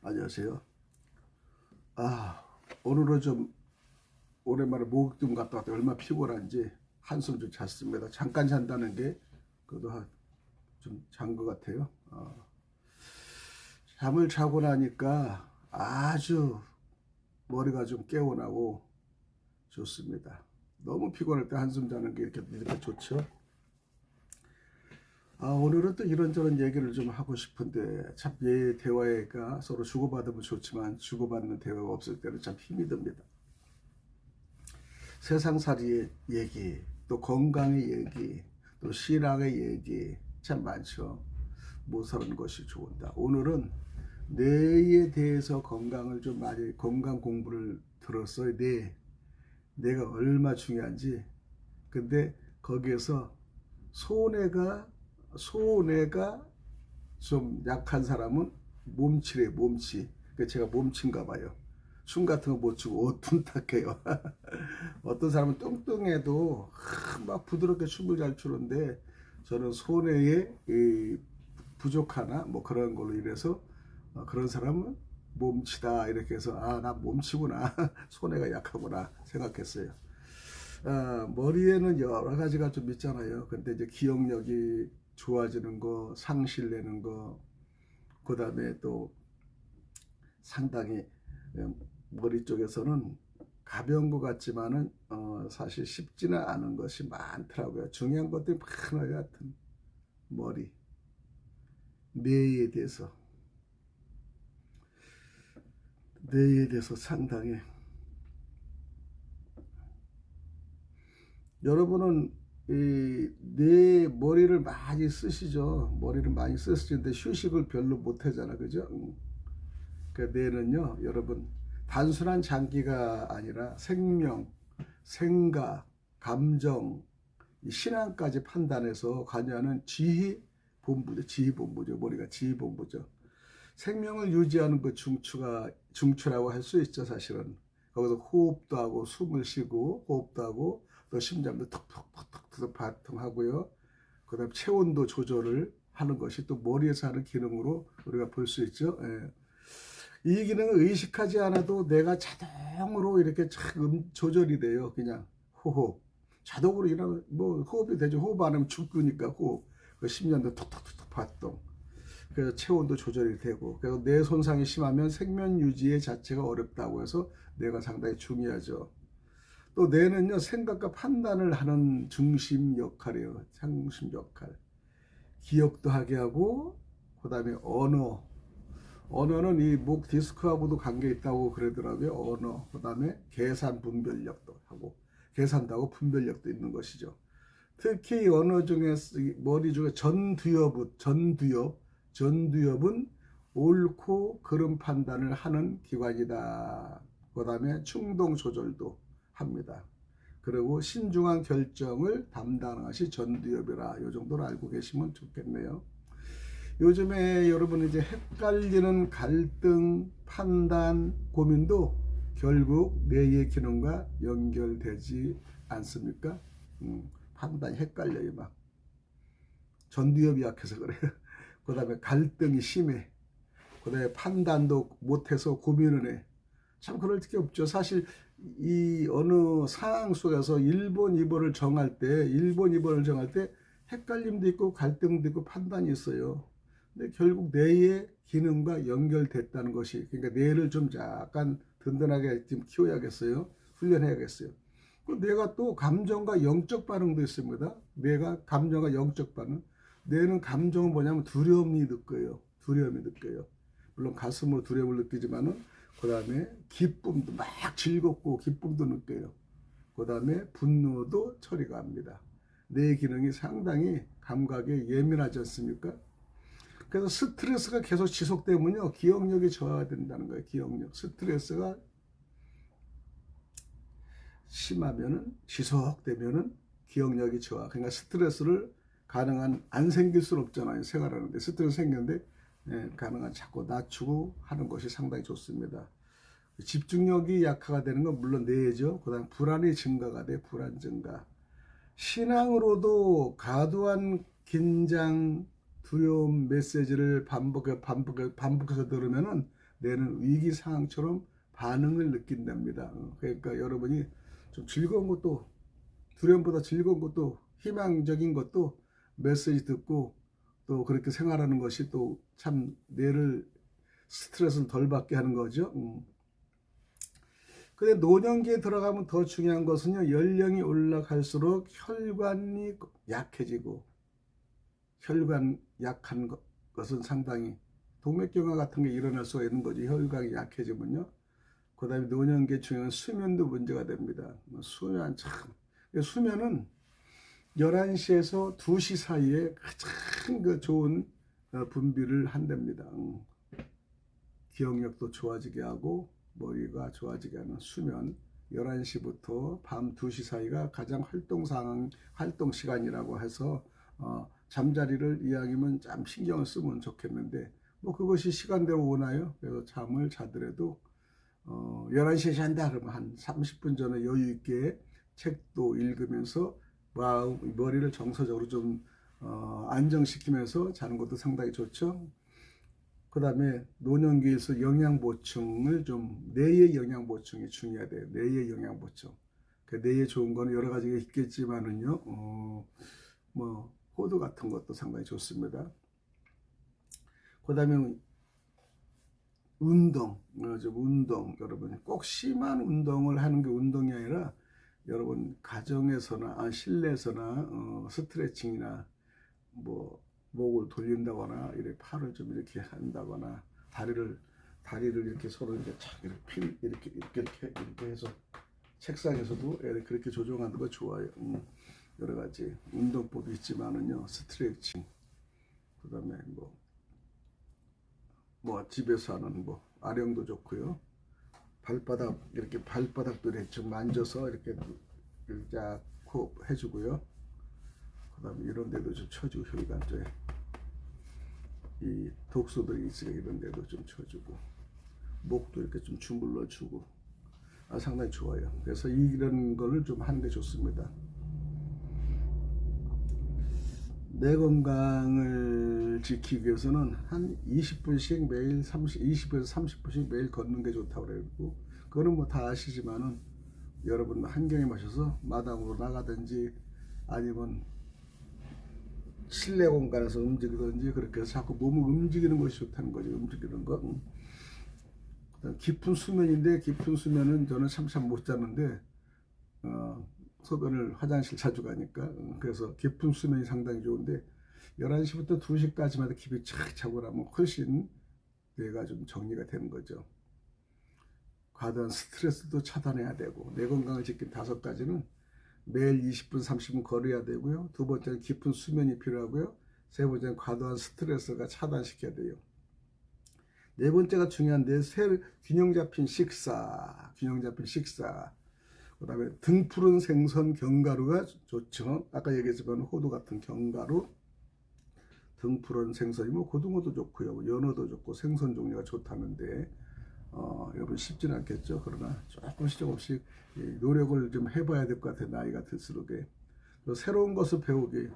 안녕하세요. 오늘은 좀 오랜만에 목욕 좀 갔다 왔더니 얼마나 피곤한지 한숨 좀 잤습니다. 잠깐 잔다는 게 그래도 좀 잔 것 같아요. 잠을 자고 나니까 아주 머리가 좀 개운하고 좋습니다. 너무 피곤할 때 한숨 자는 게 이렇게 좋죠. 오늘은 또 이런저런 얘기를 좀 하고 싶은데 참 대화가 서로 주고받으면 좋지만 주고받는 대화가 없을 때는 참 힘이 듭니다. 세상살이의 얘기, 또 건강의 얘기, 또 신앙의 얘기 참 많죠. 못 사는 것이 좋은다. 오늘은 뇌에 대해서 건강을 좀 많이 건강 공부를 들었어요. 뇌가 얼마 중요한지. 근데 거기에서 소뇌가 좀 약한 사람은 몸치래, 몸치. 그러니까 제가 몸치인가 봐요. 춤 같은 거 못 추고 둔탁해요. 어떤 사람은 뚱뚱해도 막 부드럽게 춤을 잘 추는데 저는 소뇌의 부족하나 뭐 그런 걸로 인해서 그런 사람은 몸치다 이렇게 해서 나 몸치구나 소뇌가 약하구나 생각했어요. 머리에는 여러 가지가 좀 있잖아요. 근데 이제 기억력이 좋아지는 거, 상실 내는 거, 그 다음에 또 상당히 머리 쪽에서는 가벼운 것 같지만은 사실 쉽지는 않은 것이 많더라고요. 중요한 것들이 많아요. 하여튼 머리, 뇌에 대해서 상당히 여러분은 내 머리를 많이 쓰시죠. 머리를 많이 쓰시는데 휴식을 별로 못 하잖아, 그죠? 그 뇌는요, 여러분 단순한 장기가 아니라 생명, 생각, 감정, 신앙까지 판단해서 관여하는 지휘본부죠. 머리가 지휘본부죠. 생명을 유지하는 그 중추라고 할 수 있죠, 사실은. 거기서 호흡도 하고 숨을 쉬고 호흡도 하고 또 심장도 턱턱턱턱 발동하고요. 그다음 체온도 조절을 하는 것이 또 머리에서 하는 기능으로 우리가 볼 수 있죠. 예. 이 기능을 의식하지 않아도 내가 자동으로 이렇게 조절이 돼요. 그냥 호흡 자동으로 일하면 뭐 호흡이 되죠. 호흡 안 하면 죽으니까 호흡. 그 심장도 톡톡톡 발동. 그래서 체온도 조절이 되고, 그래서 뇌 손상이 심하면 생명 유지 자체가 어렵다고 해서 뇌가 상당히 중요하죠. 또 뇌는요, 생각과 판단을 하는 중심 역할이에요. 중심 역할. 기억도 하게 하고, 그 다음에 언어는 이 목 디스크하고도 관계 있다고 그러더라고요. 언어. 그 다음에 계산 분별력도 하고, 계산도 하고 분별력도 있는 것이죠. 특히 언어 중에서 머리 중에 전두엽은 옳고 그름 판단을 하는 기관이다. 그 다음에 충동 조절도 합니다. 그리고 신중한 결정을 담당하는 것이 전두엽이라 이 정도로 알고 계시면 좋겠네요. 요즘에 여러분 이제 헷갈리는 갈등, 판단, 고민도 결국 뇌의 기능과 연결되지 않습니까? 판단이 헷갈려요. 막 전두엽이 약해서 그래요. 그 다음에 갈등이 심해. 그 다음에 판단도 못해서 고민을 해. 참 그럴 게 없죠. 사실 이 어느 상황 속에서 1번, 2번을 정할 때 헷갈림도 있고 갈등도 있고 판단이 있어요. 근데 결국 뇌의 기능과 연결됐다는 것이, 그러니까 뇌를 좀 약간 든든하게 좀 키워야겠어요. 훈련해야겠어요. 그 뇌가 또 감정과 영적 반응도 있습니다. 뇌가 감정과 영적 반응. 뇌는 감정은 뭐냐면 두려움이 느껴요. 물론 가슴으로 두려움을 느끼지만은 그 다음에 기쁨도 막 즐겁고 기쁨도 느껴요. 그 다음에 분노도 처리가 합니다. 뇌 기능이 상당히 감각에 예민하지 않습니까? 그래서 스트레스가 계속 지속되면요, 기억력이 저하된다는 거예요. 기억력. 스트레스가 심하면은 지속되면은 기억력이 저하. 그러니까 스트레스를 가능한 안 생길 수는 없잖아요. 생활하는데 스트레스 생겼는데 가능한 자꾸 낮추고 하는 것이 상당히 좋습니다. 집중력이 약화가 되는 건 물론 뇌죠. 그다음 불안이 증가가 돼. 불안 증가. 신앙으로도 과도한 긴장, 두려움 메시지를 반복해서 들으면은 뇌는 위기 상황처럼 반응을 느낀답니다. 그러니까 여러분이 좀 즐거운 것도, 두려움보다 즐거운 것도, 희망적인 것도 메시지 듣고 또 그렇게 생활하는 것이 또 참 뇌를 스트레스를 덜 받게 하는 거죠. 근데 노년기에 들어가면 더 중요한 것은요, 연령이 올라갈수록 혈관이 약해지고, 혈관 약한 것은 상당히 동맥경화 같은 게 일어날 수가 있는 거죠. 혈관이 약해지면요. 그 다음에 노년기에 중요한 수면도 문제가 됩니다. 수면 참, 수면은 11시에서 2시 사이에 가장 그 좋은 분비를 한답니다. 기억력도 좋아지게 하고 머리가 좋아지게 하는 수면, 11시부터 밤 2시 사이가 가장 활동 시간이라고 해서 잠자리를 이왕이면 좀 신경을 쓰면 좋겠는데, 뭐 그것이 시간대로 오나요? 그래서 잠을 자더라도 11시에 잔다 그러면 한 30분 전에 여유 있게 책도 읽으면서 머리를 정서적으로 좀 안정시키면서 자는 것도 상당히 좋죠. 그 다음에 노년기에서 영양 보충을 좀, 뇌의 영양 보충이 중요해야 돼요. 뇌의 영양 보충. 그 뇌에 좋은 거는 여러 가지가 있겠지만은요, 뭐 호두 같은 것도 상당히 좋습니다. 그 다음에 운동, 여러분 꼭 심한 운동을 하는 게 운동이 아니라, 여러분 가정에서나 실내에서나 스트레칭이나 뭐 목을 돌린다거나 이렇게 팔을 좀 이렇게 한다거나 다리를 이렇게 서로 이렇게 착 이렇게 해서 책상에서도 그렇게 조정하는 거 좋아요. 여러 가지 운동법이 있지만은요, 스트레칭, 그다음에 뭐 집에서 하는 뭐 아령도 좋고요. 발바닥도 이렇게 좀 만져서 이렇게 쫙 해주고요. 그 다음에 이런 데도 좀 쳐주고, 혈관 쪽에 이 독소들이 있으니까 이런 데도 좀 쳐주고, 목도 이렇게 좀 주물러 주고, 상당히 좋아요. 그래서 이런 거를 좀 하는 게 좋습니다. 내 건강을 지키기 위해서는 한 20분씩 매일 20에서 30분씩 매일 걷는 게 좋다고 그러고, 그거는 뭐 다 아시지만은 여러분 한경에 마셔서 마당으로 나가든지 아니면 실내 공간에서 움직이든지 그렇게 해서 자꾸 몸을 움직이는 것이 좋다는 거죠. 움직이는 거. 깊은 수면인데, 깊은 수면은 저는 참 못 자는데 소변을 화장실 자주 가니까, 그래서 깊은 수면이 상당히 좋은데 11시부터 2시까지만 깊이 착 자고 나면 훨씬 뇌가 좀 정리가 되는 거죠. 과도한 스트레스도 차단해야 되고, 뇌 건강을 지킨 5가지는 매일 20분 30분 걸어야 되고요. 두 번째는 깊은 수면이 필요하고요. 세 번째는 과도한 스트레스가 차단시켜야 돼요. 네 번째가 중요한데, 균형 잡힌 식사. 그 다음에 등 푸른 생선 견과류가 좋죠. 아까 얘기했지만 호두 같은 견과류, 등 푸른 생선이 뭐 고등어도 좋고요, 연어도 좋고 생선 종류가 좋다는데 여러분 쉽지는 않겠죠. 그러나 조금씩 노력을 좀 해봐야 될 것 같아요. 나이가 들수록에. 새로운 것을 배우기,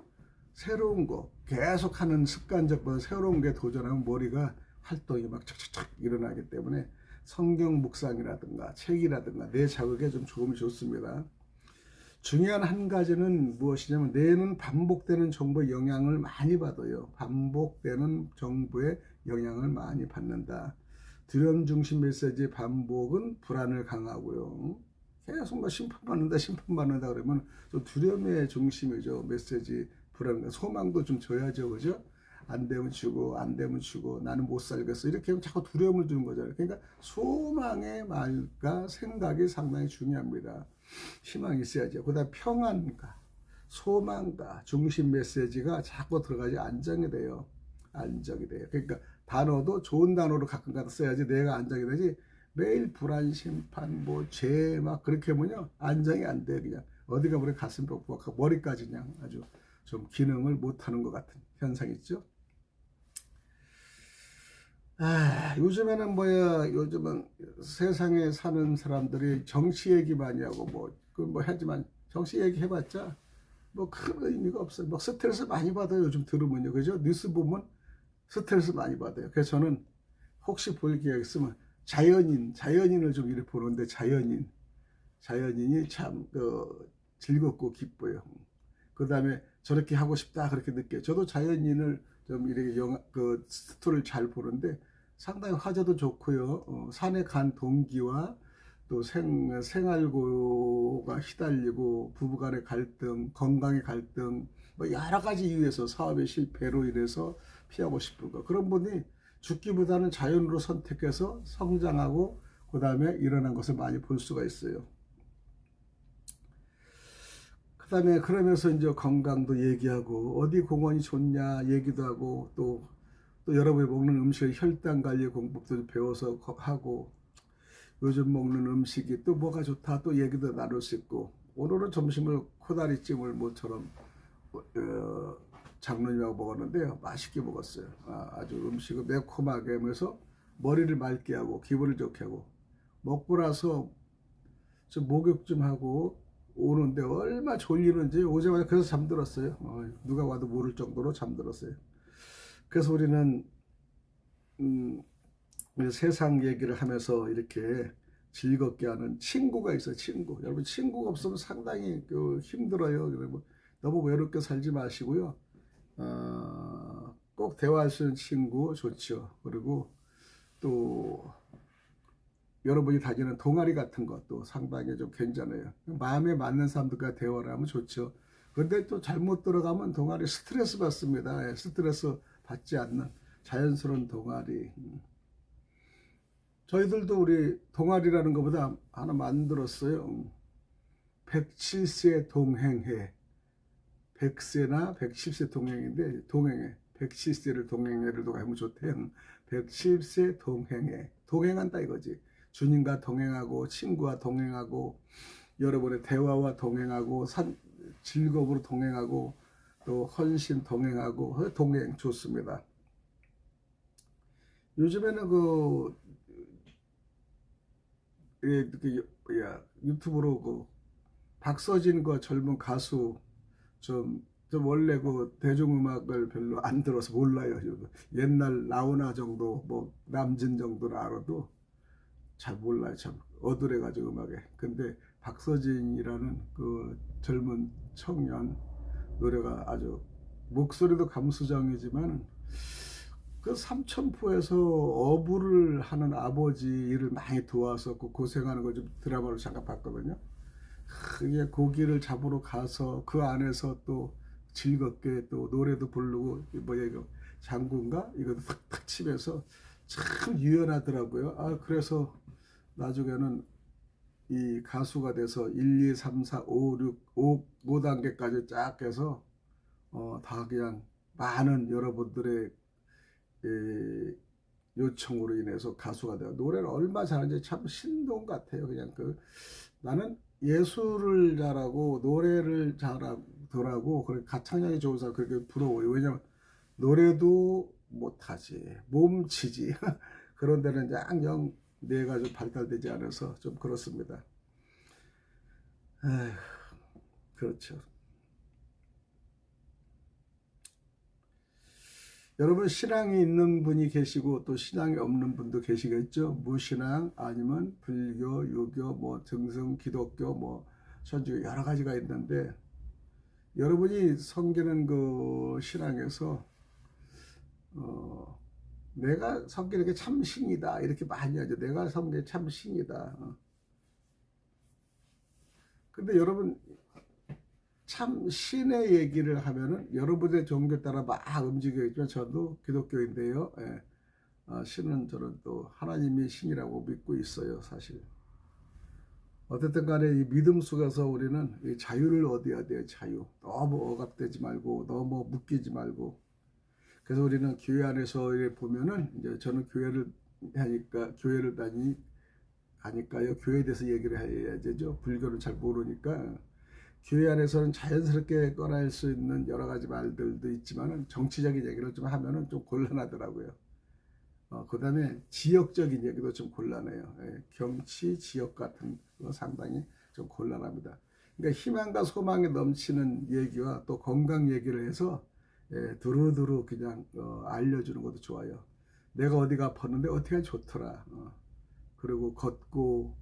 새로운 거 계속하는 습관적 새로운 게 도전하면 머리가 활동이 막 착착착 일어나기 때문에 성경 묵상이라든가 책이라든가 뇌 자극에 좀 도움이 좋습니다. 중요한 한 가지는 무엇이냐면, 뇌는 반복되는 정보에 영향을 많이 받아요. 반복되는 정보에 영향을 많이 받는다. 두려움 중심 메시지의 반복은 불안을 강하고요. 계속 심판받는다 그러면 좀 두려움의 중심이죠. 메시지 불안, 소망도 좀 줘야죠, 그죠? 안 되면 주고, 나는 못 살겠어, 이렇게 하면 자꾸 두려움을 주는 거잖아요. 그러니까 소망의 말과 생각이 상당히 중요합니다. 희망이 있어야죠. 그 다음에 평안과 소망과 중심 메시지가 자꾸 들어가지 안정이 돼요. 그러니까 단어도 좋은 단어로 가끔 갖다 써야지 내가 안정이 되지, 매일 불안, 심판, 죄 막 그렇게 하면요, 안정이 안 돼. 그냥 어디가 우리 가슴 뻑뻑하고 머리까지 그냥 아주 좀 기능을 못하는 것 같은 현상이 있죠. 요즘에는 요즘은 세상에 사는 사람들이 정치 얘기 많이 하고 하지만 정치 얘기 해봤자 큰 의미가 없어요. 스트레스 많이 받아요. 요즘 들으면요, 그죠? 뉴스 보면 스트레스 많이 받아요. 그래서 저는 혹시 볼 기회가 있으면 자연인을 좀 이렇게 보는데 자연인이 참 즐겁고 기뻐요. 그 다음에 저렇게 하고 싶다 그렇게 느껴요. 저도 자연인을 좀 이렇게 스토리를 잘 보는데 상당히 화제도 좋고요. 산에 간 동기와 또 생활고가 휘달리고 부부간의 갈등, 건강의 갈등, 뭐 여러 가지 이유에서 사업의 실패로 인해서 피하고 싶은 거. 그런 분이 죽기보다는 자연으로 선택해서 성장하고 그 다음에 일어난 것을 많이 볼 수가 있어요. 그 다음에 그러면서 이제 건강도 얘기하고 어디 공원이 좋냐 얘기도 하고 또 여러분이 먹는 음식의 혈당 관리 공법도 배워서 하고 요즘 먹는 음식이 또 뭐가 좋다 또 얘기도 나눌 수 있고 오늘은 점심을 코다리찜을 모처럼 장로님하고 먹었는데요. 맛있게 먹었어요. 아주 음식을 매콤하게 하면서 머리를 맑게 하고 기분을 좋게 하고 먹고 나서 좀 목욕 좀 하고 오는데 얼마 졸리는지 오자마자 그래서 잠들었어요. 누가 와도 모를 정도로 잠들었어요. 그래서 우리는 세상 얘기를 하면서 이렇게 즐겁게 하는 친구가 있어요. 친구. 여러분 친구가 없으면 상당히 힘들어요. 너무 외롭게 살지 마시고요. 꼭 대화할 수 있는 친구 좋죠. 그리고 또 여러분이 다니는 동아리 같은 것도 상당히 좀 괜찮아요. 마음에 맞는 사람들과 대화를 하면 좋죠. 근데 또 잘못 들어가면 동아리 스트레스 받습니다. 스트레스 받지 않는 자연스러운 동아리. 저희들도 우리 동아리라는 것보다 하나 만들었어요. 107세 동행회. 100세나 110세 동행인데 동행회. 107세를 동행회를 하면 좋대요. 110세 동행회. 동행한다 이거지. 주님과 동행하고 친구와 동행하고 여러분의 대화와 동행하고 즐거움으로 동행하고 또 헌신 동행하고 동행 좋습니다. 요즘에는 유튜브로 박서진과 젊은 가수 좀 원래 대중음악을 별로 안 들어서 몰라요. 옛날 라우나 정도 뭐 남진 정도는 알아도 잘 몰라요. 참 어두래가지고 음악에. 근데 박서진이라는 젊은 청년 노래가 아주 목소리도 감수성이지만 삼천포에서 어부를 하는 아버지 일을 많이 도와서 고생하는 걸 좀 드라마로 잠깐 봤거든요. 그게 고기를 잡으러 가서 그 안에서 또 즐겁게 또 노래도 부르고 이거 장군가 이것도 탁탁 치면서 참 유연하더라고요. 그래서 나중에는 이 가수가 돼서 1, 2, 3, 4, 5, 6, 5단계까지 쫙 해서 다 그냥 많은 여러분들의 요청으로 인해서 가수가 돼요. 노래를 얼마 잘하는지 참 신동 같아요. 그냥 나는 예술을 잘하고 노래를 잘하더라고. 그래 가창력이 좋은 사람 그렇게 부러워요. 왜냐면 노래도 못하지, 몸치지. 그런 데는 영 뇌가 좀 발달되지 않아서 좀 그렇습니다. 에휴, 그렇죠. 여러분 신앙이 있는 분이 계시고 또 신앙이 없는 분도 계시겠죠. 무신앙 아니면 불교, 유교, 뭐 등등 기독교, 뭐 천주교 여러 가지가 있는데 여러분이 섬기는 신앙에서 내가 섬기는 게 참 신이다 이렇게 많이 하죠. 내가 섬기는 게 참 신이다. 근데 여러분 참 신의 얘기를 하면은 여러분의 종교에 따라 막 움직이겠지만 저도 기독교인데요. 신은 저는 또 하나님이 신이라고 믿고 있어요. 사실 어쨌든 간에 이 믿음 속에서 우리는 이 자유를 얻어야 돼요. 자유. 너무 억압되지 말고 너무 묶이지 말고. 그래서 우리는 교회 안에서 보면은 이제 저는 교회를 가니까요. 교회에 대해서 얘기를 해야 되죠. 불교를 잘 모르니까. 교회 안에서는 자연스럽게 꺼낼 수 있는 여러 가지 말들도 있지만은 정치적인 얘기를 좀 하면은 좀 곤란하더라고요. 그 다음에 지역적인 얘기도 좀 곤란해요. 경치, 지역 같은 거 상당히 좀 곤란합니다. 그러니까 희망과 소망에 넘치는 얘기와 또 건강 얘기를 해서 두루두루 그냥 알려주는 것도 좋아요. 내가 어디가 아팠는데 어떻게 좋더라. 그리고 걷고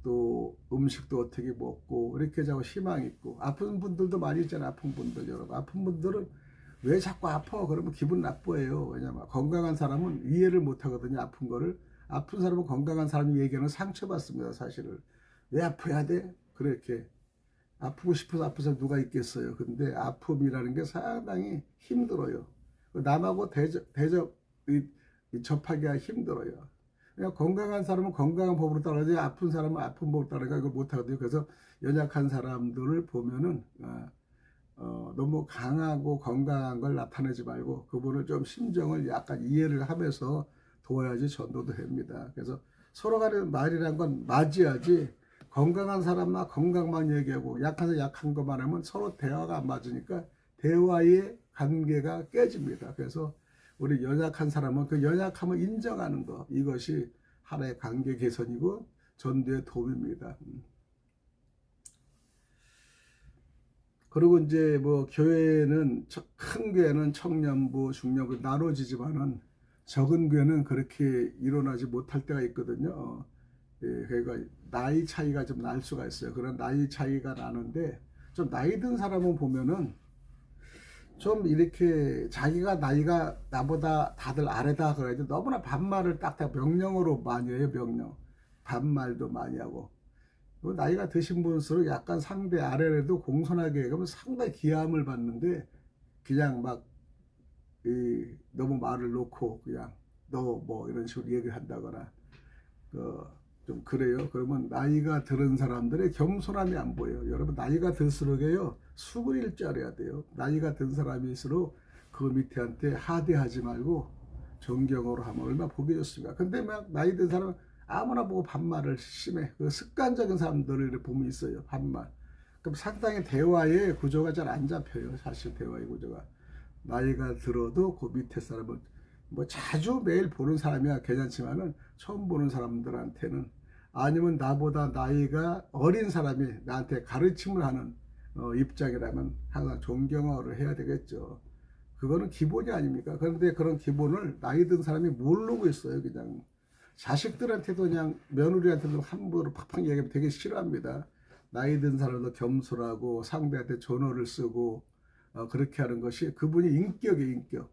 또 음식도 어떻게 먹고 이렇게 자꾸 희망 있고. 아픈 분들도 많이 있잖아요. 아픈 분들 여러분. 아픈 분들은 왜 자꾸 아파? 그러면 기분 나빠해요. 왜냐면 건강한 사람은 이해를 못 하거든요. 아픈 거를. 아픈 사람은 건강한 사람이 얘기하는 상처받습니다. 사실을. 왜 아파야 돼? 그렇게. 아프고 싶어서 아픈 사람 누가 있겠어요. 근데 아픔이라는 게 상당히 힘들어요. 남하고 접하기가 힘들어요. 그냥 건강한 사람은 건강한 법으로 따라야지, 아픈 사람은 아픈 법으로 따라가 이걸 못하거든요. 그래서 연약한 사람들을 보면은 너무 강하고 건강한 걸 나타내지 말고 그분을 좀 심정을 약간 이해를 하면서 도와야지 전도도 됩니다. 그래서 서로 간의 말이란 건 맞아야지, 건강한 사람만 건강만 얘기하고 약한 사람 약한 것만 하면 서로 대화가 안 맞으니까 대화의 관계가 깨집니다. 그래서 우리 연약한 사람은 그 연약함을 인정하는 것, 이것이 하나의 관계 개선이고 전도의 도움입니다. 그리고 이제 뭐 교회는, 큰 교회는 청년부, 중년부 나눠지지만은 적은 교회는 그렇게 일어나지 못할 때가 있거든요. 예, 그러니까 나이 차이가 좀 날 수가 있어요. 그런 나이 차이가 나는데, 좀 나이 든 사람은 보면은 좀 이렇게 자기가 나이가 나보다 다들 아래다 그래도 너무나 반말을 딱딱 명령어로 많이 해요. 명령. 반말도 많이 하고. 나이가 드신 분일수록 약간 상대 아래라도 공손하게 그러면 상당히 기함을 받는데, 그냥 막 너무 말을 놓고 그냥 너 뭐 이런 식으로 얘기를 한다거나 좀 그래요. 그러면 나이가 들은 사람들의 겸손함이 안 보여요. 여러분, 나이가 들수록에요 수그릴 줄 알아야 돼요. 나이가 든 사람일수록 그 밑에한테 하대하지 말고 존경으로 하면 얼마나 보기 좋습니까? 근데 막 나이 든 사람은 아무나 보고 반말을 심해. 그 습관적인 사람들을 보면 있어요. 반말. 그럼 상당히 대화의 구조가 잘 안 잡혀요. 사실 대화의 구조가. 나이가 들어도 그 밑에 사람은 뭐 자주 매일 보는 사람이야 괜찮지만은 처음 보는 사람들한테는, 아니면 나보다 나이가 어린 사람이 나한테 가르침을 하는 입장이라면 항상 존경어를 해야 되겠죠. 그거는 기본이 아닙니까? 그런데 그런 기본을 나이 든 사람이 모르고 있어요. 그냥 자식들한테도 그냥 며느리한테도 함부로 팍팍 얘기하면 되게 싫어합니다. 나이 든 사람도 겸손하고 상대한테 존어를 쓰고 그렇게 하는 것이 그분이 인격이에요. 인격.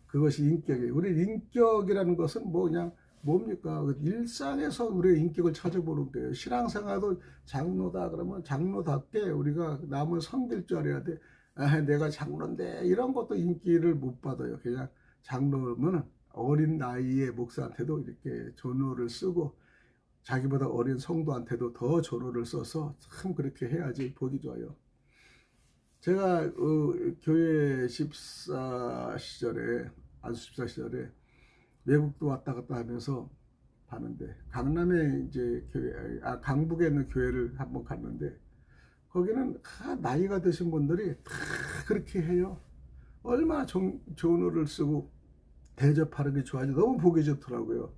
그것이 인격이에요. 우리 인격이라는 것은 뭐 그냥 뭡니까? 일상에서 우리의 인격을 찾아보는 거예요. 신앙생활도 장로다 그러면 장로답게 우리가 남을 섬길 줄 알아야 돼. 아, 내가 장로인데 이런 것도 인기를 못 받아요. 그냥 장로면 어린 나이의 목사한테도 이렇게 존호를 쓰고 자기보다 어린 성도한테도 더 존호를 써서 참 그렇게 해야지 보기 좋아요. 제가 교회 집사 시절에, 안수 집사 시절에 외국도 왔다 갔다 하면서 봤는데, 강남에 이제 강북에 있는 교회를 한번 갔는데, 거기는 나이가 드신 분들이 다 그렇게 해요. 얼마나 존어를 쓰고 대접하는 게 좋아지, 너무 보기 좋더라고요.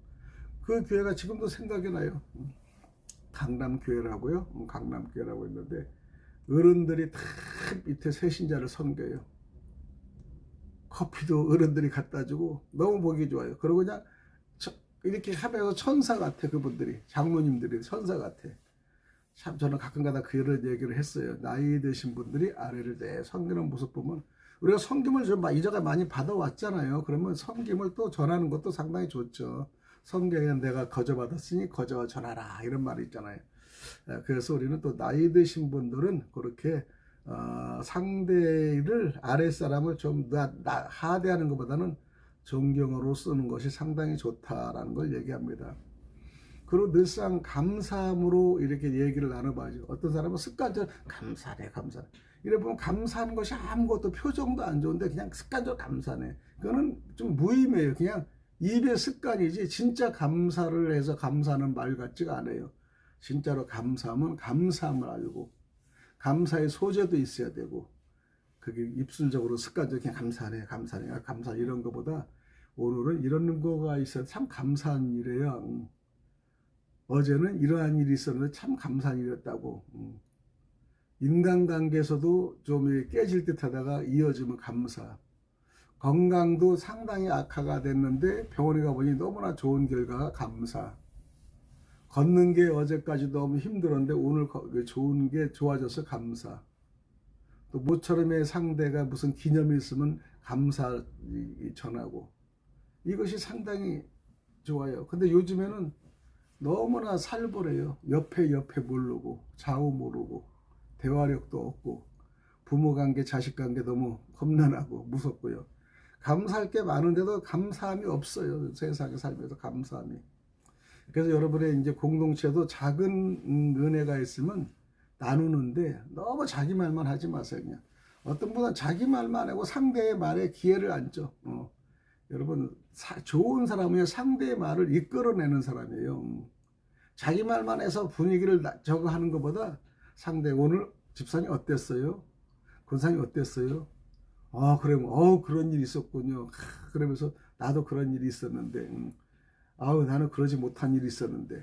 그 교회가 지금도 생각이 나요. 강남교회라고요. 강남교회라고 있는데 어른들이 다 밑에 세신자를 섬겨요. 커피도 어른들이 갖다 주고 너무 보기 좋아요. 그리고 그냥 이렇게 하면서 천사 같아. 그분들이, 장로님들이 천사 같아. 참 저는 가끔가다 그런 얘기를 했어요. 나이 드신 분들이 아래를 내 섬기는 모습 보면, 우리가 섬김을 좀 이전에 많이 받아왔잖아요. 그러면 섬김을 또 전하는 것도 상당히 좋죠. 성경에 내가 거저 받았으니 거저 전하라 이런 말이 있잖아요. 그래서 우리는 또 나이 드신 분들은 그렇게 상대를, 아랫사람을 좀 하대하는 것보다는 존경어로 쓰는 것이 상당히 좋다라는 걸 얘기합니다. 그리고 늘상 감사함으로 이렇게 얘기를 나눠봐야죠. 어떤 사람은 습관적으로 감사네 감사네 이래 보면 감사하는 것이 아무것도 표정도 안 좋은데 그냥 습관적으로 감사네, 그거는 좀 무의미해요. 그냥 입의 습관이지 진짜 감사를 해서 감사하는 말 같지가 않아요. 진짜로 감사하면 감사함을 알고 감사의 소재도 있어야 되고, 그게 입술적으로 습관적으로 그냥 감사하네 감사하네 감사 이런 것보다 오늘은 이런 거가 있어야 참 감사한 일이에요. 어제는 이러한 일이 있었는데 참 감사한 일이었다고. 인간관계에서도 좀 깨질 듯 하다가 이어지면 감사. 건강도 상당히 악화가 됐는데 병원에 가보니 너무나 좋은 결과가 감사. 걷는 게 어제까지 너무 힘들었는데 오늘 좋은 게 좋아져서 감사. 또 모처럼의 상대가 무슨 기념이 있으면 감사 전하고. 이것이 상당히 좋아요. 근데 요즘에는 너무나 살벌해요. 옆에 모르고 좌우 모르고 대화력도 없고 부모 관계 자식 관계 너무 험난하고 무섭고요. 감사할 게 많은데도 감사함이 없어요. 세상에 살면서 감사함이. 그래서 여러분의 이제 공동체도 작은 은혜가 있으면 나누는데 너무 자기 말만 하지 마세요. 그냥 어떤 분은 자기 말만 하고 상대의 말에 기회를 안 줘. 여러분 좋은 사람은 상대의 말을 이끌어내는 사람이에요. 자기 말만 해서 분위기를 저거 하는 것보다 상대 오늘 집사님 어땠어요? 권사님 어땠어요? 그러면 그런 일이 있었군요. 그러면서 나도 그런 일이 있었는데 나는 그러지 못한 일이 있었는데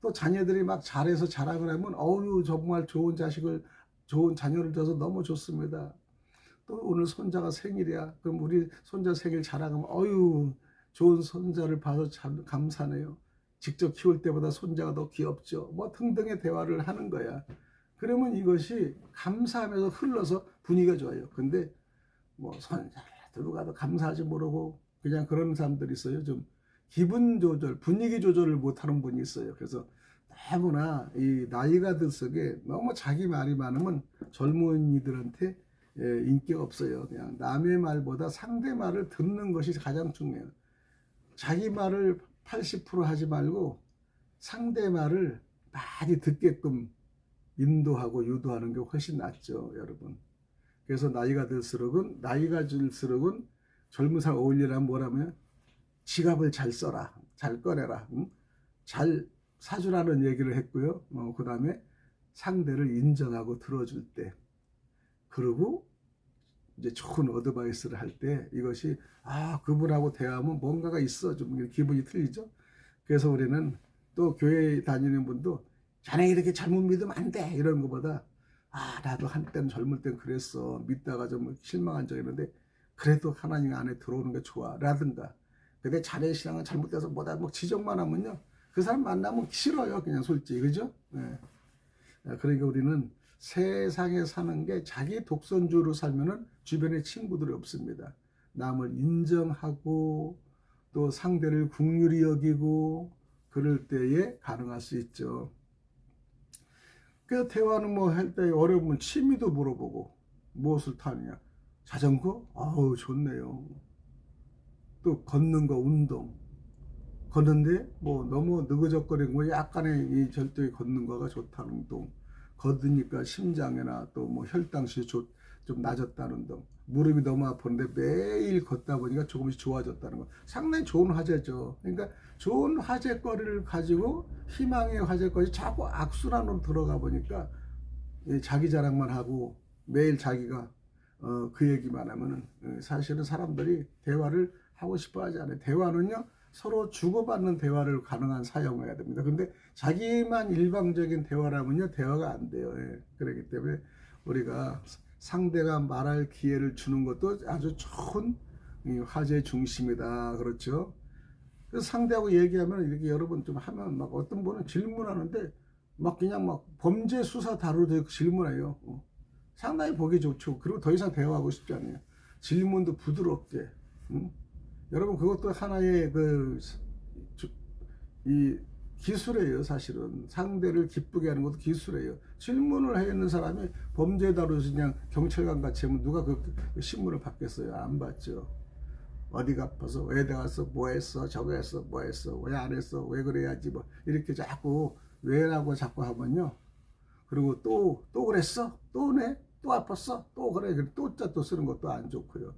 또 자녀들이 막 잘해서 자랑을 하면 정말 좋은 자녀를 줘서 너무 좋습니다. 또 오늘 손자가 생일이야. 그럼 우리 손자 생일 자랑하면 좋은 손자를 봐서 참 감사네요. 직접 키울 때보다 손자가 더 귀엽죠. 뭐 등등의 대화를 하는 거야. 그러면 이것이 감사하면서 흘러서 분위기가 좋아요. 근데 뭐 손자 누가도 감사하지 모르고 그냥 그런 사람들이 있어요. 좀 기분 조절, 분위기 조절을 못하는 분이 있어요. 그래서 너무나 이 나이가 들썩에 너무 자기 말이 많으면 젊은이들한테 인기가 없어요. 그냥 남의 말보다 상대 말을 듣는 것이 가장 중요해요. 자기 말을 80% 하지 말고 상대 말을 많이 듣게끔 인도하고 유도하는 게 훨씬 낫죠, 여러분. 그래서 나이가 들수록은 젊은 사람 어울리려면 뭐라면 지갑을 잘 써라, 잘 꺼내라, 잘 사주라는 얘기를 했고요. 그 다음에 상대를 인정하고 들어줄 때, 그리고 이제 좋은 어드바이스를 할 때 이것이 그분하고 대화하면 뭔가가 있어 좀 기분이 틀리죠. 그래서 우리는 또 교회 다니는 분도 자네 이렇게 잘못 믿으면 안 돼 이런 것보다 나도 한때는 젊을 땐 그랬어 믿다가 좀 실망한 적이 있는데 그래도 하나님 안에 들어오는 게 좋아 라든가. 근데 자네 신앙은 잘못돼서 뭐다 뭐 지적만 하면요 그 사람 만나면 싫어요 그냥 솔직히. 그죠? 네. 그러니까 우리는 세상에 사는 게 자기 독선주로 살면은 주변에 친구들이 없습니다. 남을 인정하고 또 상대를 긍휼히 여기고 그럴 때에 가능할 수 있죠. 그래서 대화는 뭐 할 때 어려우면 취미도 물어보고 무엇을 타느냐. 자전거? 좋네요. 또 걷는 거 운동. 걷는데 뭐 너무 느그적거리고 뭐 약간의 이 절도에 걷는 거가 좋다는 운동. 걷으니까 심장이나 또 뭐 혈당시 좀 낮았다는 등 무릎이 너무 아픈데 매일 걷다 보니까 조금씩 좋아졌다는 거 상당히 좋은 화제죠. 그러니까 좋은 화제거리를 가지고 희망의 화제거리 자꾸 악순환으로 들어가 보니까 자기 자랑만 하고 매일 자기가 그 얘기만 하면은 사실은 사람들이 대화를 하고 싶어 하지 않아요. 대화는요 서로 주고받는 대화를 가능한 사용해야 됩니다. 근데 자기만 일방적인 대화라면요 대화가 안 돼요. 그렇기 때문에 우리가 상대가 말할 기회를 주는 것도 아주 좋은 화제 중심이다. 그렇죠? 그래서 상대하고 얘기하면 이렇게 여러분 좀 하면 막 어떤 분은 질문하는데 막 그냥 막 범죄 수사 다루듯 질문해요. 상당히 보기 좋죠. 그리고 더 이상 대화하고 싶지 않아요. 질문도 부드럽게. 여러분 그것도 하나의 이 기술이에요. 사실은 상대를 기쁘게 하는 것도 기술이에요. 질문을 해 있는 사람이 범죄 다루서 그냥 경찰관 같이 하면 누가 그 신문을 받겠어요? 안 받죠. 어디가 아파서 왜 나갔어 뭐 했어 저거 했어 뭐 했어 왜 안 했어 왜 그래야지 뭐 이렇게 자꾸 왜라고 자꾸 하면요. 그리고 또 그랬어 또네 또 아팠어 또 그래 또 쓰는 것도 안 좋고요.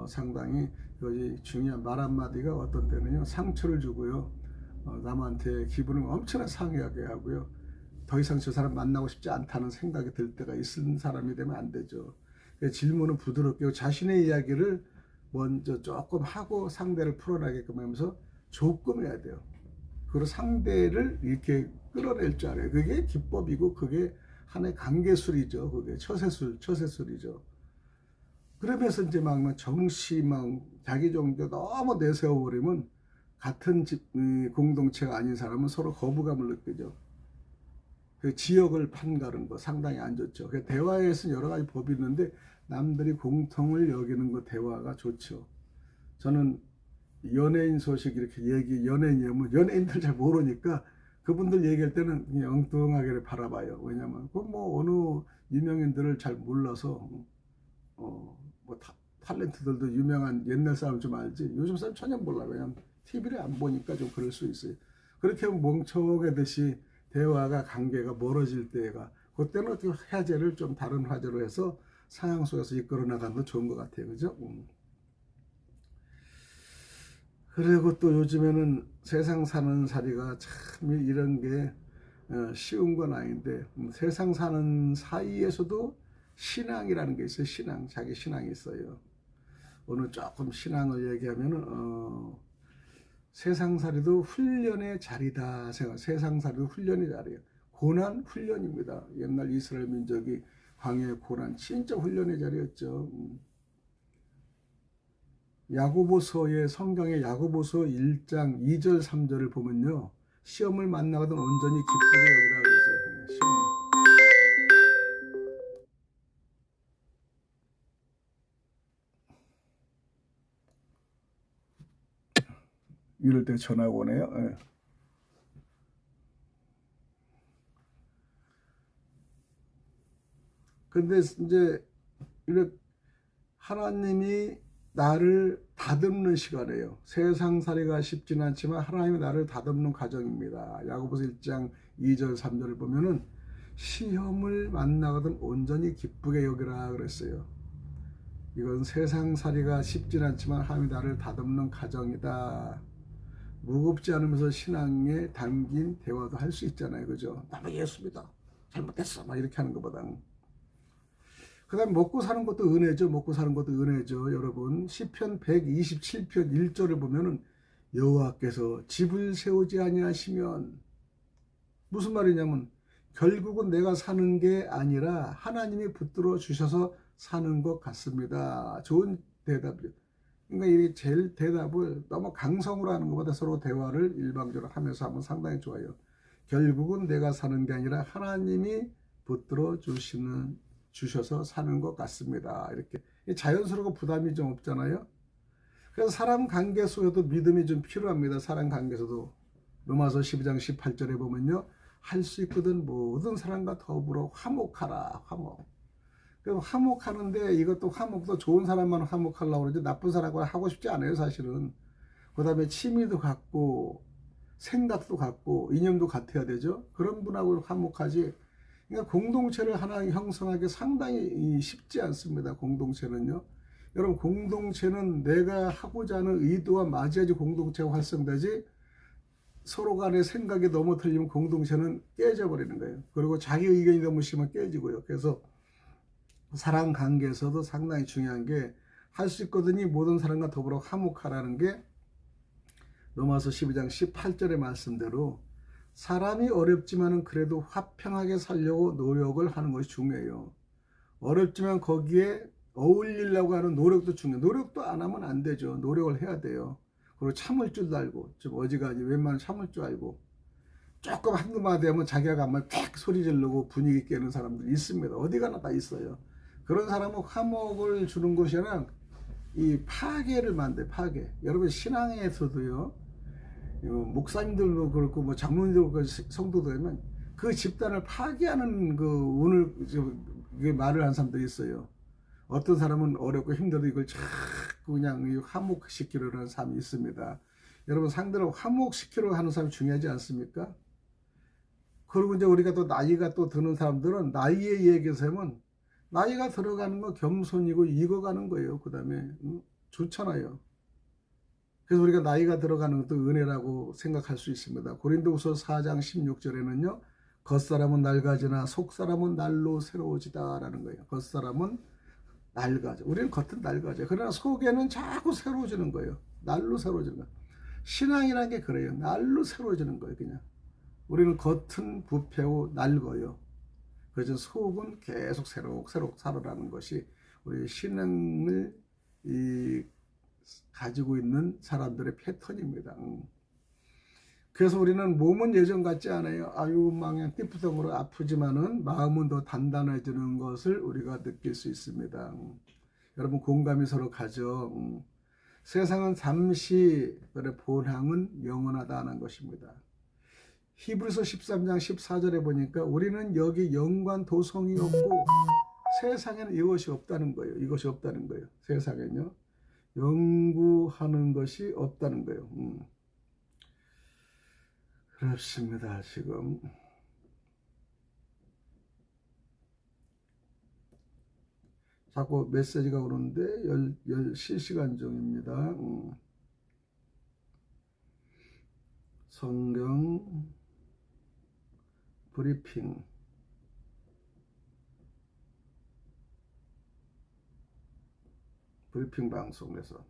상당히 여기 중요한 말 한마디가 어떤 때는요 상처를 주고요 남한테 기분을 엄청나게 상하게 하고요 더 이상 저 사람 만나고 싶지 않다는 생각이 들 때가 있는 사람이 되면 안 되죠. 질문은 부드럽게 자신의 이야기를 먼저 조금 하고 상대를 풀어나게끔 하면서 조금 해야 돼요. 그리고 상대를 이렇게 끌어낼 줄 알아요. 그게 기법이고 그게 하나의 관계술이죠. 그게 처세술이죠. 그러면서 이제 막 정시 막 자기 종교 너무 내세워버리면 같은 공동체가 아닌 사람은 서로 거부감을 느끼죠. 그 지역을 판가른 거 상당히 안 좋죠. 그 대화에서는 여러 가지 법이 있는데 남들이 공통을 여기는 거 대화가 좋죠. 저는 연예인 소식 이렇게 연예인이면 연예인들 잘 모르니까 그분들 얘기할 때는 그냥 엉뚱하게 바라봐요. 왜냐면 그 뭐 어느 유명인들을 잘 몰라서 뭐 탤런트들도 유명한 옛날 사람 좀 알지 요즘 사람 전혀 몰라. 왜냐면 TV를 안 보니까 좀 그럴 수 있어요. 그렇게 하면 멍청하듯이 대화가 관계가 멀어질 때가 그때는 어떻게 화제를 좀 다른 화제로 해서 상황 속에서 이끌어 나가는 거 좋은 것 같아요. 그죠? 그리고 또 요즘에는 세상 사는 살이가 참 이런 게 쉬운 건 아닌데 세상 사는 사이에서도 신앙이라는 게 있어요. 신앙, 자기 신앙이 있어요. 오늘 조금 신앙을 얘기하면은 세상살이도 훈련의 자리다 생각. 세상살이도 훈련의 자리예요. 고난 훈련입니다. 옛날 이스라엘 민족이 광야의 고난 진짜 훈련의 자리였죠. 야고보서의 성경의 야고보서 1장 2절 3절을 보면요. 시험을 만나거든 온전히 기쁘게 여기라 그랬어요. 시험. 이럴 때 전화가 오네요. 예. 근데 이제 이렇게 하나님이 나를 다듬는 시간이에요. 세상살이가 쉽지는 않지만 하나님이 나를 다듬는 과정입니다. 야고보서 1장 2절 3절을 보면은 시험을 만나거든 온전히 기쁘게 여기라 그랬어요. 이건 세상살이가 쉽지는 않지만 하나님이 나를 다듬는 과정이다. 무겁지 않으면서 신앙에 담긴 대화도 할 수 있잖아요. 그죠? 나도 예수 믿어. 잘못했어. 막 이렇게 하는 것보다. 그 다음에 먹고 사는 것도 은혜죠. 먹고 사는 것도 은혜죠. 여러분 시편 127편 1절을 보면은 여호와께서 집을 세우지 아니하시면 무슨 말이냐면 결국은 내가 사는 게 아니라 하나님이 붙들어 주셔서 사는 것 같습니다. 좋은 대답이에요. 그러니까 이 제일 대답을 너무 강성으로 하는 것보다 서로 대화를 일방적으로 하면서 하면 상당히 좋아요. 결국은 내가 사는 게 아니라 하나님이 붙들어 주셔서 사는 것 같습니다. 이렇게 자연스럽고 부담이 좀 없잖아요. 그래서 사람 관계 속에도 믿음이 좀 필요합니다. 사람 관계에서도 로마서 12장 18절에 보면요. 할 수 있거든 모든 사람과 더불어 화목하라. 화목. 그래서 화목하는데 이것도 화목도 좋은 사람만 화목하려고 그러지 나쁜 사람과 하고 싶지 않아요. 사실은. 그 다음에 취미도 같고 생각도 같고 이념도 같아야 되죠. 그런 분하고 화목하지. 그러니까 공동체를 하나 형성하기 상당히 쉽지 않습니다. 공동체는요. 여러분 공동체는 내가 하고자 하는 의도와 맞이해야지 공동체가 활성되지 서로 간의 생각이 너무 틀리면 공동체는 깨져버리는 거예요. 그리고 자기 의견이 너무 심하면 깨지고요. 그래서 사람 관계에서도 상당히 중요한 게 할 수 있거든요. 모든 사람과 더불어 화목하라는 게 로마서 12장 18절의 말씀대로 사람이 어렵지만은 그래도 화평하게 살려고 노력을 하는 것이 중요해요. 어렵지만 거기에 어울리려고 하는 노력도 중요해요. 노력도 안 하면 안 되죠. 노력을 해야 돼요. 그리고 참을 줄도 알고 좀 어지간히 웬만하면 참을 줄 알고 조금 한두 마디 하면 자기가 가면 탁 소리 지르고 분위기 깨는 사람들이 있습니다. 어디 가나 다 있어요. 그런 사람은 화목을 주는 것이 아니라 이 파괴를 만들어요. 파괴. 여러분 신앙에서도요. 목사님들도 그렇고 뭐 장로님들도 그렇고 성도도 되면 그 집단을 파괴하는 그 오늘 말을 한 사람들이 있어요. 어떤 사람은 어렵고 힘들어도 이걸 자꾸 그냥 화목시키려는 하는 사람이 있습니다. 여러분 상대를 화목시키려고 하는 사람이 중요하지 않습니까? 그리고 이제 우리가 또 나이가 또 드는 사람들은 나이에 얘기해서 하면 나이가 들어가는 거 겸손이고 익어가는 거예요. 그 다음에 좋잖아요. 그래서 우리가 나이가 들어가는 것도 은혜라고 생각할 수 있습니다. 고린도후서 4장 16절에는요. 겉사람은 낡아지나 속사람은 날로 새로워지다 라는 거예요. 겉사람은 낡아져. 우리는 겉은 낡아져. 그러나 속에는 자꾸 새로워지는 거예요. 날로 새로워지는 거예요. 신앙이라는 게 그래요. 날로 새로워지는 거예요. 그냥. 우리는 겉은 부패고 낡아요. 그래서 속은 계속 새록새록 살아라는 것이 우리 신앙을 가지고 있는 사람들의 패턴입니다. 그래서 우리는 몸은 예전 같지 않아요. 아유 망냥 띠푸덩으로 아프지만은 마음은 더 단단해지는 것을 우리가 느낄 수 있습니다. 여러분 공감이 서로 가죠. 세상은 잠시, 본향은 영원하다는 것입니다. 히브리서 13장 14절에 보니까 우리는 여기 영관 도성이 없고 세상에는 이것이 없다는 거예요. 이것이 없다는 거예요. 세상에는요. 연구하는 것이 없다는 거예요. 그렇습니다. 지금 자꾸 메시지가 오는데 실시간 중입니다. 성경 브리핑 방송에서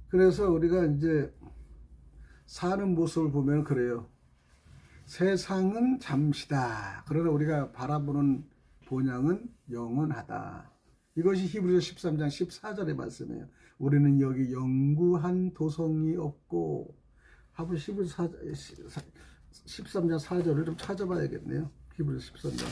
그래서 우리가 이제 사는 모습을 보면 그래요. 세상은 잠시다. 그러나 우리가 바라보는 본향은 영원하다. 이것이 히브리서 13장 14절의 말씀이에요. 우리는 여기 영구한 도성이 없고 하부 히브리서 13장 4절을 좀 찾아봐야겠네요. 히브리서 13장.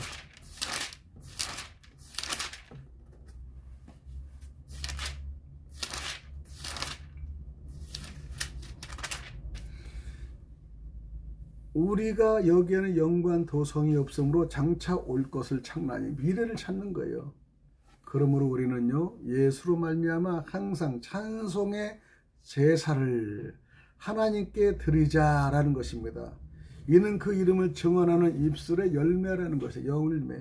우리가 여기에는 영구한 도성이 없으므로 장차 올 것을 창나니 미래를 찾는 거예요. 그러므로 우리는요 예수로 말미암아 항상 찬송의 제사를 하나님께 드리자라는 것입니다. 이는 그 이름을 증언하는 입술의 열매라는 것이에요. 열매.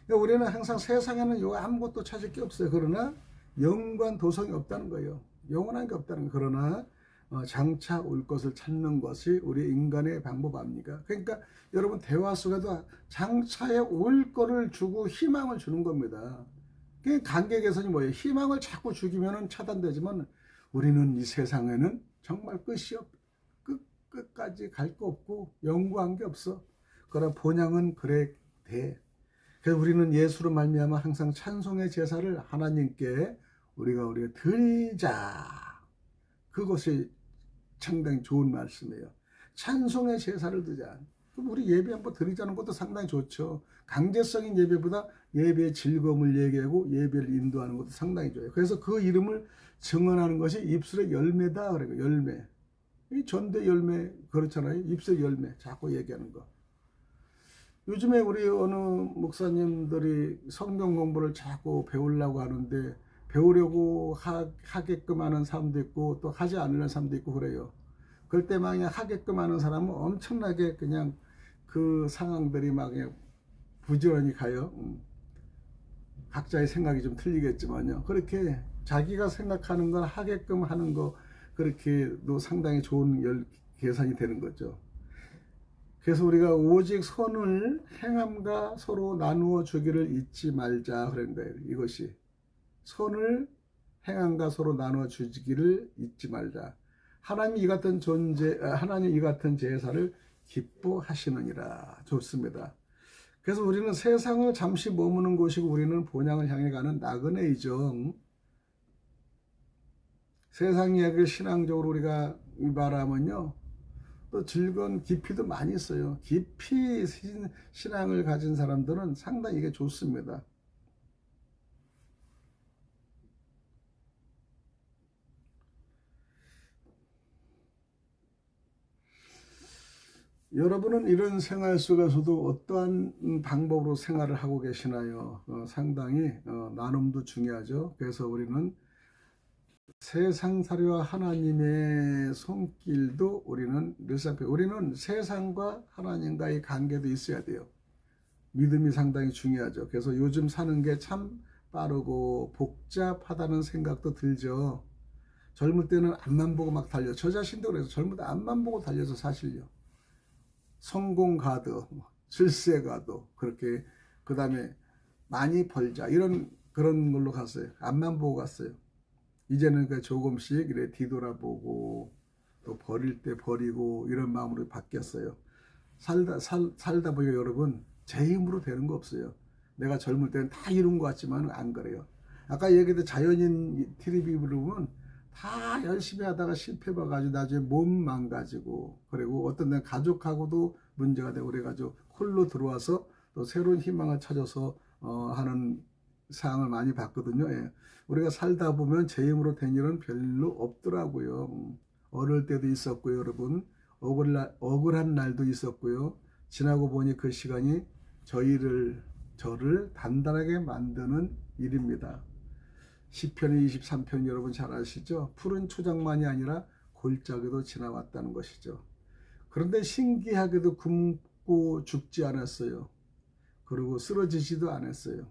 그러니까 우리는 항상 세상에는 요 아무것도 찾을 게 없어요. 그러나 영원한 도성이 없다는 거예요. 영원한 게 없다는 거예요. 그러나 장차 올 것을 찾는 것이 우리 인간의 방법 아닙니까? 그러니까 여러분 대화 속에도 장차에 올 거를 주고 희망을 주는 겁니다. 그 관계 개선이 뭐예요? 희망을 자꾸 주기면 차단되지만 우리는 이 세상에는 정말 끝까지 갈 거 없고 영구한 게 없어. 그러나 본향은 그래 돼. 그래서 우리는 예수로 말미암아 항상 찬송의 제사를 하나님께 우리가 드리자. 그것이 상당히 좋은 말씀이에요. 찬송의 제사를 드자. 그럼 우리 예배 한번 드리자는 것도 상당히 좋죠. 강제성인 예배보다 예배의 즐거움을 얘기하고 예배를 인도하는 것도 상당히 좋아요. 그래서 그 이름을 증언하는 것이 입술의 열매다. 그러니까 열매. 이 전대 열매 그렇잖아요. 입술 열매 자꾸 얘기하는 거. 요즘에 우리 어느 목사님들이 성경 공부를 자꾸 배우려고 하는데 배우려고 하게끔 하는 사람도 있고 또 하지 않으려는 사람도 있고 그래요. 그럴 때 막 그냥 하게끔 하는 사람은 엄청나게 그냥 그 상황들이 막 그냥 부지런히 가요. 각자의 생각이 좀 틀리겠지만요. 그렇게 자기가 생각하는 걸 하게끔 하는 거 그렇게도 상당히 좋은 계산이 되는 거죠. 그래서 우리가 오직 선을 행함과 서로 나누어 주기를 잊지 말자 그런 거예요. 이것이 선을 행함과 서로 나누어 주기를 잊지 말자. 하나님 이 같은 제사를 기뻐하시느니라. 좋습니다. 그래서 우리는 세상을 잠시 머무는 곳이고 우리는 본향을 향해 가는 나그네이죠. 세상 이야기를 신앙적으로 우리가 말하면요. 또 즐거운 깊이도 많이 있어요. 깊이 신앙을 가진 사람들은 상당히 이게 좋습니다. 여러분은 이런 생활 속에서도 어떠한 방법으로 생활을 하고 계시나요? 상당히 나눔도 중요하죠. 그래서 우리는 세상살이와 하나님의 손길도 우리는 늘 살펴. 우리는 세상과 하나님과의 관계도 있어야 돼요. 믿음이 상당히 중요하죠. 그래서 요즘 사는 게 참 빠르고 복잡하다는 생각도 들죠. 젊을 때는 앞만 보고 막 달려. 저 자신도 그래서 젊을 때 앞만 보고 달려서 사실요. 성공 가드, 출세 가드 그렇게 그 다음에 많이 벌자 이런 그런 걸로 갔어요. 앞만 보고 갔어요. 이제는 그 조금씩 이래 뒤돌아보고 또 버릴 때 버리고 이런 마음으로 바뀌었어요. 살다 보니까 여러분 제 힘으로 되는 거 없어요. 내가 젊을 때는 다 이룬 것 같지만 안 그래요. 아까 얘기했던 자연인 TV 부르면 다 열심히 하다가 실패 봐가지고 나중에 몸 망가지고, 그리고 어떤 데는 가족하고도 문제가 되고 그래가지고 홀로 들어와서 또 새로운 희망을 찾아서 하는 상황을 많이 봤거든요. 예. 우리가 살다 보면 제 힘으로 된 일은 별로 없더라고요. 어릴 때도 있었고요, 여러분. 억울한 날도 있었고요. 지나고 보니 그 시간이 저를 단단하게 만드는 일입니다. 시편 23편 여러분 잘 아시죠? 푸른 초장만이 아니라 골짜기도 지나왔다는 것이죠. 그런데 신기하게도 굶고 죽지 않았어요. 그리고 쓰러지지도 않았어요.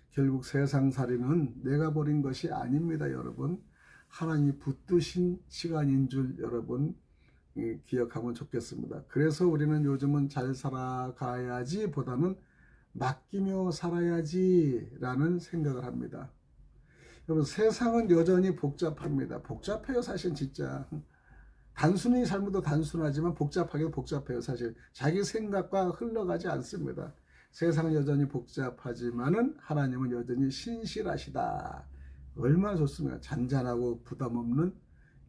결국 세상살이는 내가 버린 것이 아닙니다, 여러분. 하나님이 붙드신 시간인 줄 여러분 기억하면 좋겠습니다. 그래서 우리는 요즘은 잘 살아가야지 보다는 맡기며 살아야지 라는 생각을 합니다. 여러분, 세상은 여전히 복잡합니다. 복잡해요, 사실 진짜. 단순히 삶도 단순하지만 복잡하게도 복잡해요, 사실. 자기 생각과 흘러가지 않습니다. 세상은 여전히 복잡하지만은 하나님은 여전히 신실하시다. 얼마나 좋습니까? 잔잔하고 부담 없는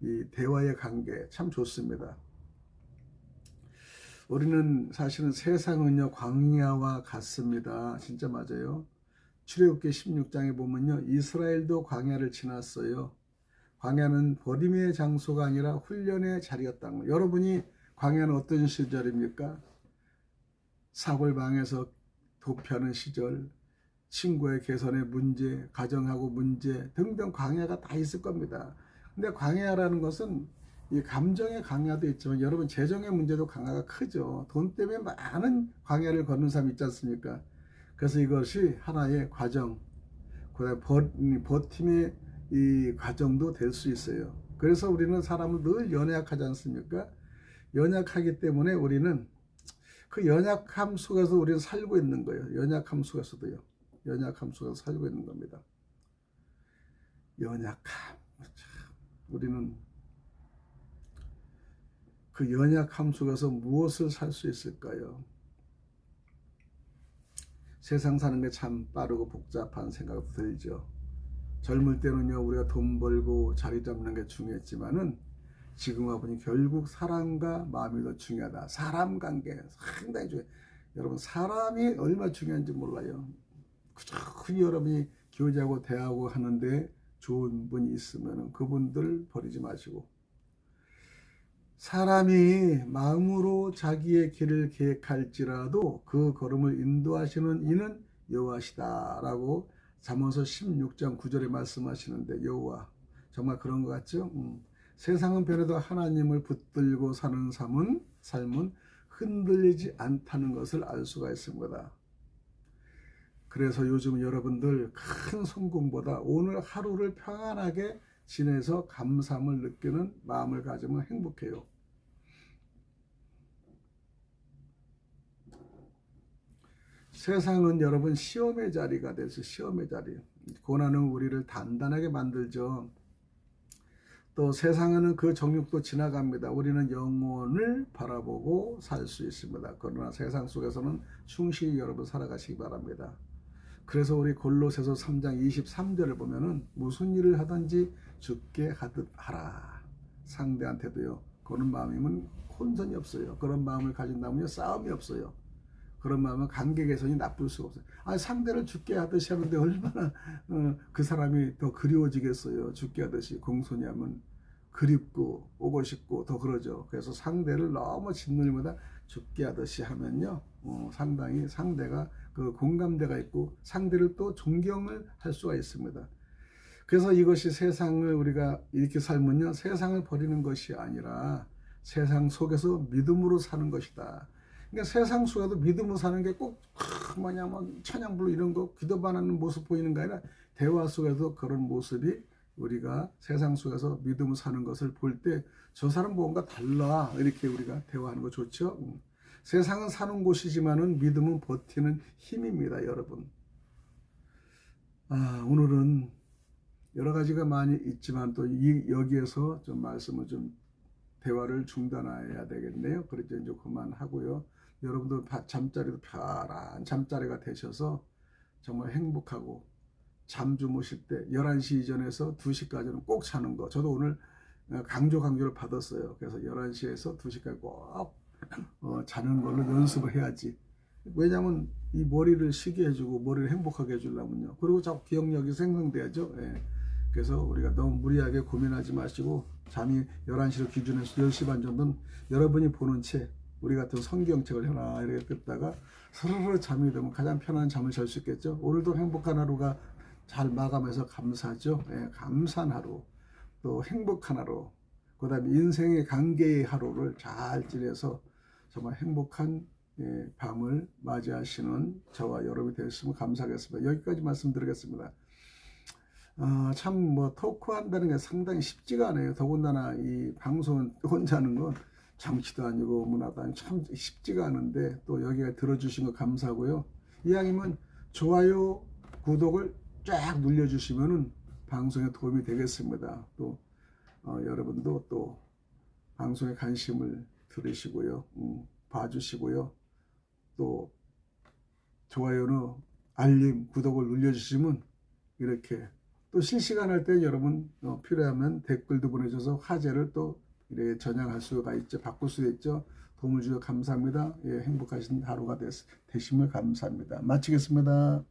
이 대화의 관계 참 좋습니다. 우리는 사실은 세상은요 광야와 같습니다. 진짜 맞아요. 출애굽기 16장에 보면요 이스라엘도 광야를 지났어요. 광야는 버림의 장소가 아니라 훈련의 자리였다는 거예요. 여러분이 광야는 어떤 시절입니까? 사골방에서 도피하는 시절, 친구의 개선의 문제, 가정하고 문제 등등 광야가 다 있을 겁니다. 근데 광야라는 것은 이 감정의 광야도 있지만 여러분 재정의 문제도 광야가 크죠. 돈 때문에 많은 광야를 걷는 사람 있지 않습니까? 그래서 이것이 하나의 과정, 버팀의 이 과정도 될 수 있어요. 그래서 우리는 사람을 늘 연약하지 않습니까? 연약하기 때문에 우리는 그 연약함 속에서 우리는 살고 있는 거예요. 연약함 속에서도요. 연약함 속에서 살고 있는 겁니다. 연약함. 우리는 그 연약함 속에서 무엇을 살 수 있을까요? 세상 사는 게 참 빠르고 복잡한 생각도 들죠. 젊을 때는요, 우리가 돈 벌고 자리 잡는 게 중요했지만은 지금 와보니 결국 사람과 마음이 더 중요하다. 사람 관계 상당히 중요해요. 여러분, 사람이 얼마나 중요한지 몰라요. 그저 여러분이 교제하고 대하고 하는데 좋은 분이 있으면 그분들 버리지 마시고, 사람이 마음으로 자기의 길을 계획할지라도 그 걸음을 인도하시는 이는 여호와시다라고 잠언서 16장 9절에 말씀하시는데, 여호와 정말 그런 것 같죠? 세상은 변해도 하나님을 붙들고 사는 삶은 흔들리지 않다는 것을 알 수가 있습니다. 그래서 요즘 여러분들 큰 성공보다 오늘 하루를 평안하게 지내서 감사함을 느끼는 마음을 가지면 행복해요. 세상은 여러분 시험의 자리가 돼서 시험의 자리. 고난은 우리를 단단하게 만들죠. 또 세상에는 그 정욕도 지나갑니다. 우리는 영혼을 바라보고 살 수 있습니다. 그러나 세상 속에서는 충실히 여러분 살아가시기 바랍니다. 그래서 우리 골로새서 3장 23절을 보면은 무슨 일을 하든지 주께 하듯 하라. 상대한테도요. 그런 마음이면 혼선이 없어요. 그런 마음을 가진다면요. 싸움이 없어요. 그런 마음은 관계 개선이 나쁠 수가 없어요. 아니, 상대를 죽게 하듯이 하는데 얼마나 그 사람이 더 그리워지겠어요. 죽게 하듯이 공손히 하면 그립고 오고 싶고 더 그러죠. 그래서 상대를 너무 짓눌리보다 죽게 하듯이 하면요. 상당히 상대가 그 공감대가 있고 상대를 또 존경을 할 수가 있습니다. 그래서 이것이 세상을 우리가 이렇게 살면요. 세상을 버리는 것이 아니라 세상 속에서 믿음으로 사는 것이다. 그러니까 세상 속에도 믿음으로 사는 게 꼭 찬양 부르 이런 거 기도만 하는 모습 보이는 게 아니라 대화 속에서 그런 모습이 우리가 세상 속에서 믿음으로 사는 것을 볼 때 저 사람 뭔가 달라 이렇게 우리가 대화하는 거 좋죠. 세상은 사는 곳이지만은 믿음은 버티는 힘입니다, 여러분. 오늘은 여러 가지가 많이 있지만 또 여기에서 좀 말씀을 좀 대화를 중단해야 되겠네요. 그래서 이제 그만하고요. 여러분들 잠자리도 편한 잠자리가 되셔서 정말 행복하고 잠 주무실 때 11시 이전에서 2시까지는 꼭 자는 거. 저도 오늘 강조를 받았어요. 그래서 11시에서 2시까지 꼭 자는 걸로 연습을 해야지. 왜냐하면 이 머리를 쉬게 해주고 머리를 행복하게 해주려면요. 그리고 자꾸 기억력이 생성돼야죠. 예. 그래서 우리가 너무 무리하게 고민하지 마시고 잠이 11시로 기준해서 10시 반 정도는 여러분이 보는 책, 우리 같은 성경책을 하나 이렇게 듣다가 스르르 잠이 들면 가장 편안한 잠을 잘 수 있겠죠. 오늘도 행복한 하루가 잘 마감해서 감사하죠. 예, 감사한 하루, 또 행복한 하루, 그 다음에 인생의 관계의 하루를 잘 지내서 정말 행복한 밤을 맞이하시는 저와 여러분이 되었으면 감사하겠습니다. 여기까지 말씀드리겠습니다. 참 뭐 토크한다는 게 상당히 쉽지가 않아요. 더군다나 이 방송은 혼자 하는 건 정치도 아니고 문화도 아니고 참 쉽지가 않은데 또 여기가 들어주신 거 감사하고요. 이왕이면 좋아요, 구독을 쫙 눌러주시면은 방송에 도움이 되겠습니다. 또 여러분도 또 방송에 관심을 들으시고요, 봐주시고요. 또 좋아요는 알림, 구독을 눌러주시면 이렇게 또 실시간 할 때 여러분 필요하면 댓글도 보내줘서 화제를 또 이렇게 전향할 수가 있죠. 바꿀 수도 있죠. 도움을 주셔서 감사합니다. 예, 행복하신 하루가 되시면 감사합니다. 마치겠습니다.